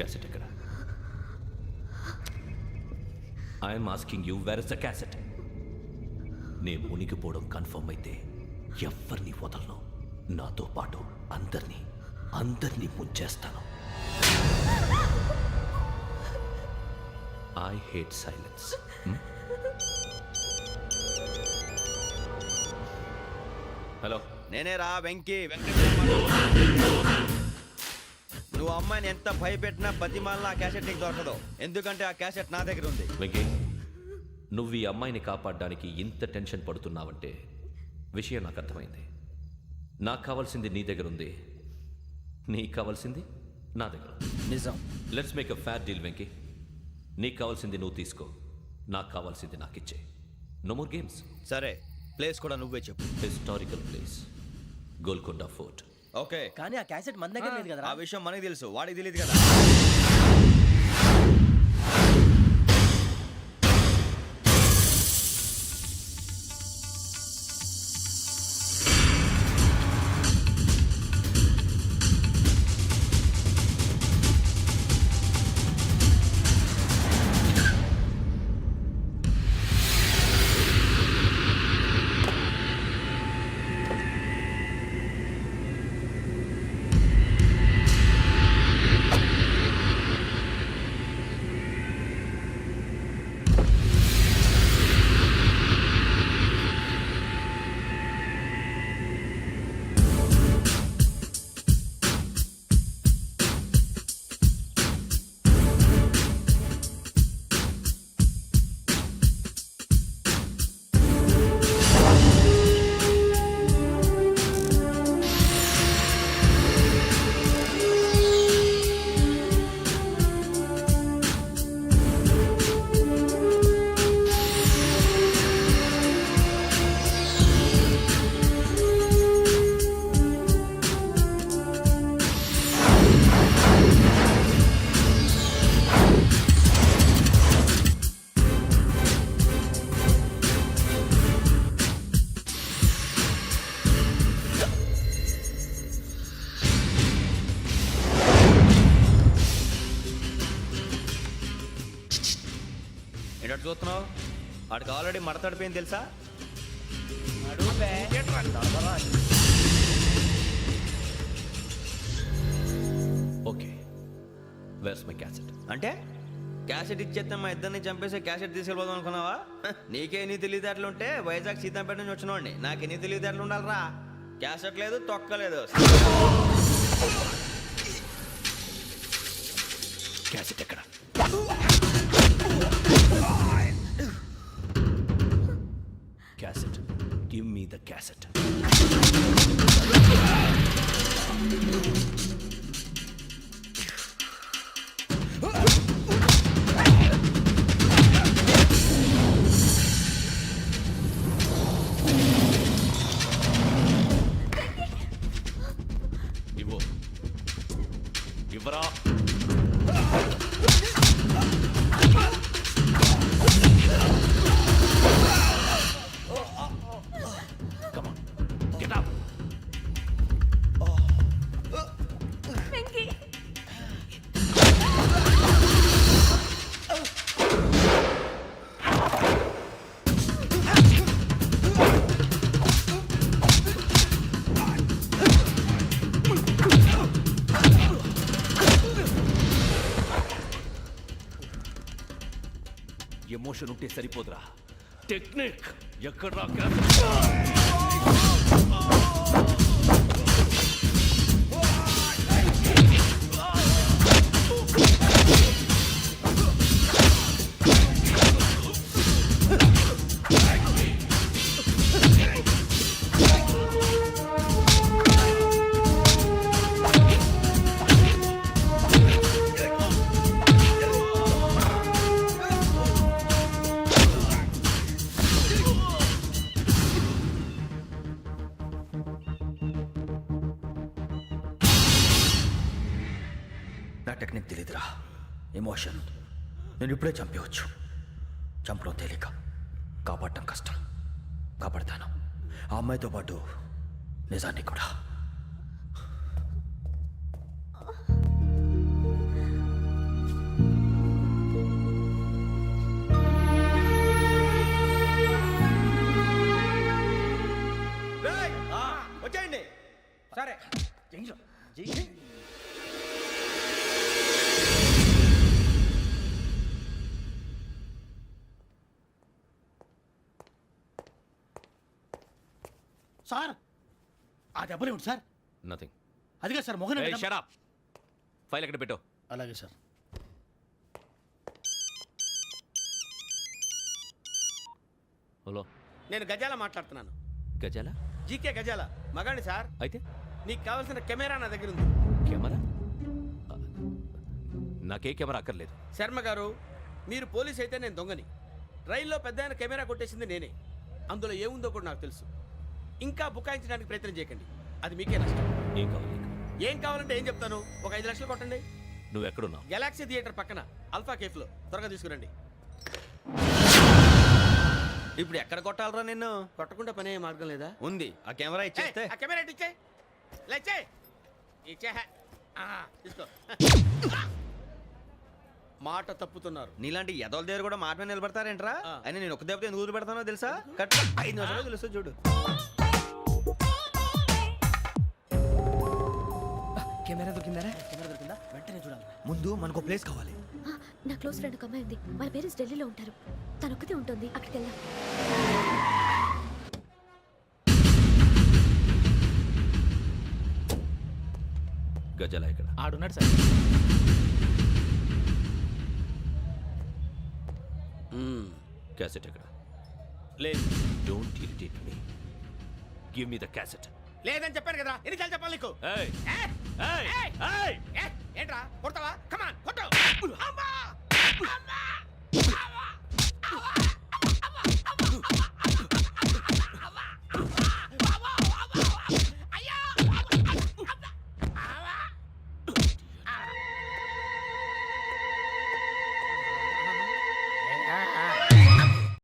Cassette ఎక్కడ? I'm asking you, where is the cassette? నే మునిగిపోవడం కన్ఫర్మ్ అయితే ఎవ్వరిని వదలను. నాతో పాటు అందరినీ ముంచేస్తాను. I hate silence. హలో, నేనే రా వెంకీ. నువ్వు అమ్మాయిని ఎంత భయపెట్టినా బతిమాలినా ఆ క్యాసెట్ నీకు దొరకదు. ఎందుకంటే ఆ క్యాసెట్ నా దగ్గర ఉంది. వెంకీ, నువ్వు ఈ అమ్మాయిని కాపాడడానికి ఇంత టెన్షన్ పడుతున్నావంటే విషయం నాకు అర్థమైంది. నాకు కావాల్సింది నీ దగ్గర ఉంది, నీకు కావాల్సింది నా దగ్గర. నిజం. Let's make a fair deal Venky. నీకు కావాల్సింది నువ్వు తీసుకో, నాకు కావాల్సింది నాకు ఇచ్చే. No more games. సరే, ప్లేస్ కూడా నువ్వే చెప్పు. Historical place, Golconda fort. Okay, కానీ ఆ క్యాసెట్ మన దగ్గర లేదు కదా. ఆ విషయం మనకి తెలుసు, వాడికి తెలియదు కదా. ఏంటో చూస్తున్నావు? వాడికి ఆల్రెడీ మడతడిపోయింది తెలుసా? Okay, where's my cassette? అంటే క్యాసెట్ ఇచ్చేస్తే మా ఇద్దరిని చంపేసి క్యాసెట్ తీసుకెళ్ళిపోదాం అనుకున్నావా? నీకే ఎన్ని తెలివితేటలు ఉంటే వైజాగ్ సీతంపేట నుంచి వచ్చినోడిని నాకు ఎన్ని తెలివితేటలు ఉండాలరా? క్యాసెట్ లేదు, తొక్కలేదు. క్యాసెట్ ఎక్కడ? Cassette, give me the cassette. ఇవ్వరా. Come on, get up. Venky, emotion ఉంటే సరిపోదురా, టెక్నిక్ ఎక్కడ్రా? నా టెక్నిక్ తెలీదురా, ఎమోషన్. నేను ఇప్పుడే చంపేవచ్చు. చంపడం తేలిక, కాపాడటం కష్టం. కాపాడతాను ఆ అమ్మాయితో పాటు నిజాన్ని కూడా. సార్ ఆ దెబ్బలు ఏమిటి సార్? నథింగ్. అదిగా సార్ మొహన షట్ అప్. ఫైల్ ఎక్కడ పెట్టు. అలాగే సార్. హలో, నేను గజాల మాట్లాడుతున్నాను. గజాల? జీకే గజాల మగాండి సార్. అయితే నీకు కావాల్సిన కెమెరా నా దగ్గర ఉంది. కెమెరా? నాకే కెమెరా అక్కర్లేదు. శర్మ గారు, మీరు పోలీస్ అయితే నేను దొంగని. రైల్లో పెద్ద ఆయన కెమెరా కొట్టేసింది నేనే. అందులో ఏముందో కూడా నాకు తెలుసు. ఇంకా బుకాయించడానికి ప్రయత్నం చేయకండి, అది మీకే నష్టం. ఏం కావాలి నీకు? ఏం కావాలంటే ఏం చెప్తాను, ఒక 5 లక్షలు కొట్టండి. నువ్వు ఎక్కడున్నావు? గెలాక్సీ థియేటర్ పక్కన అల్ఫా కేఫ్లో. త్వరగా తీసుకురండి. ఇప్పుడు ఎక్కడ కొట్టాలరా నిన్ను? కొట్టకుండా పనే మార్గం లేదా? ఉంది, ఆ కెమెరా ఇచ్చేస్తే. ఆ కెమెరా ఇచ్చే లేచే ఇచ్చే తీసుకో. మాట తప్పుతున్నారు. నీలాంటి ఎదల దగ్గర కూడా మాట మీద నిలబడతారేంట్రా? ఆ. అయినా నేను ఒక దెబ్బతో ఎందుకు పెడతానో తెలుసా? కట్ 5 నిమిషాలు తెలుసు చూడు. కెమెరా దొరికిందా? వెంటనే చూడాలి. ముందు మనకు ప్లేస్ కావాలి. నా క్లోజ్ ఫ్రెండ్ ఒక అమ్మాయి ఉంది. వాళ్ళ పేరెంట్స్ ఢిల్లీలో ఉంటారు. తను ఒక్కతే ఉంటుంది. అక్కడికి వెళ్దాం. గజాల ఎక్కడ? ఆడున్నాడు సార్. క్యాసెట్ ఎక్కడ? లేదు don't irritate me. Give me the cassette. లేదని చెప్పాను కదా, ఎన్నిసార్లు చెప్పాలి నీకు? ఏయ్ ఏయ్! ఏయ్ ఏయ్! ఏయ్! ఏంట్రా కొడతావా? కమాన్ కొట్టు. అమ్మా! అమ్మా!